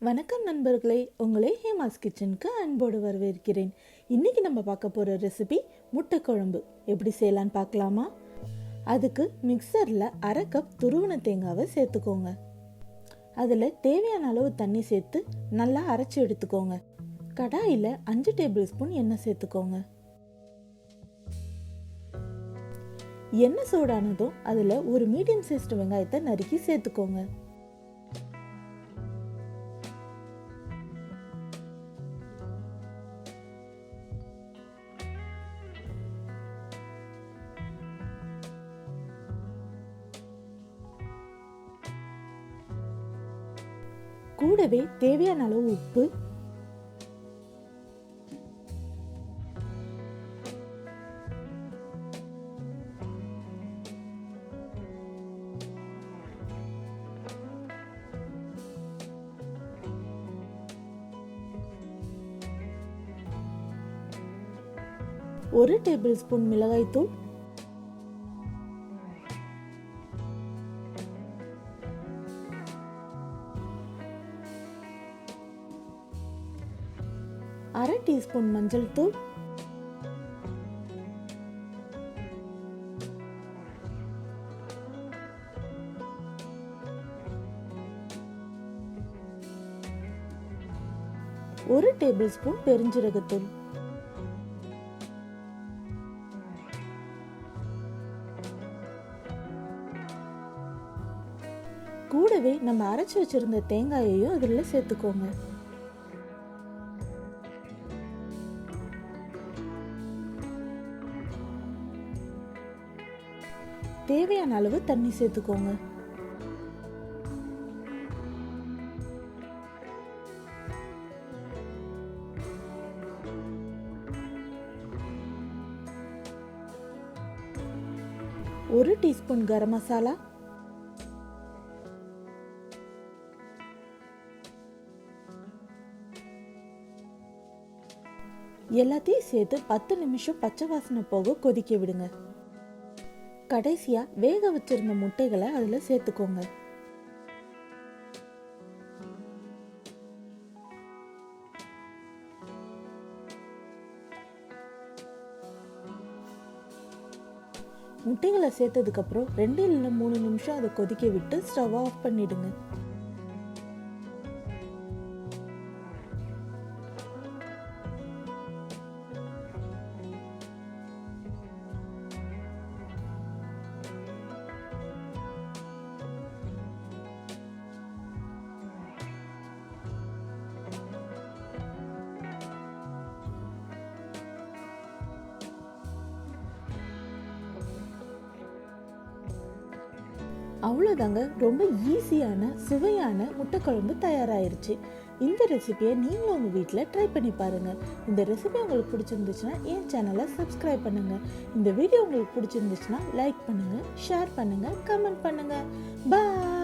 வணக்கம் நண்பர்களே, உங்களை ஹேமாஸ் கிச்சனுக்கு அன்போடு வரவேற்கிறேன். இன்றைக்கி நம்ம பார்க்க போகிற ரெசிபி முட்டை குழம்பு. எப்படி செய்யலான்னு பார்க்கலாமா? அதுக்கு மிக்சரில் அரை கப் துருவன தேங்காவை சேர்த்துக்கோங்க. அதில் தேவையான அளவு தண்ணி சேர்த்து நல்லா அரைச்சி எடுத்துக்கோங்க. கடாயில் 5 டேபிள் ஸ்பூன் எண்ணெய் சேர்த்துக்கோங்க. எண்ணெய் சூடானதும் அதில் ஒரு மீடியம் சைஸ்டு வெங்காயத்தை நறுக்கி சேர்த்துக்கோங்க. கூடவே தேவையான அளவு உப்பு, ஒரு டேபிள் ஸ்பூன் மிளகாய்த்தூள், அரை டீஸ்பூன் மஞ்சள் தூள், ஒரு டேபிள் ஸ்பூன் பெருஞ்சீரகத்தூள், கூடவே நம்ம அரைச்சி வச்சிருந்த தேங்காயையும் அதில் சேர்த்துக்கோங்க. தேவையான அளவு தண்ணி சேர்த்துக்கோங்க. ஒரு டீஸ்பூன் கரம் மசாலா, எல்லாத்தையும் சேர்த்து 10 நிமிஷம் பச்சை வாசனை போக கொதிக்க விடுங்க. கடைசியா வேக வச்சிருந்த முட்டைகளை அதுல சேர்த்துக்கோங்க. முட்டைகளை சேர்த்ததுக்கு அப்புறம் 2 இல்ல 3 நிமிஷம் அதை கொதிக்க விட்டு ஸ்டவ் ஆஃப் பண்ணிடுங்க. அவ்வளோதாங்க, ரொம்ப ஈஸியான சுவையான முட்டை குழம்பு தயாராகிருச்சு. இந்த ரெசிபியை நீங்களும் உங்கள் வீட்டில் ட்ரை பண்ணி பாருங்கள். இந்த ரெசிபி உங்களுக்கு பிடிச்சிருந்துச்சுன்னா என் சேனலை சப்ஸ்கிரைப் பண்ணுங்கள். இந்த வீடியோ உங்களுக்கு பிடிச்சிருந்துச்சுன்னா லைக் பண்ணுங்கள், ஷேர் பண்ணுங்கள், கமெண்ட் பண்ணுங்கள். பாய்.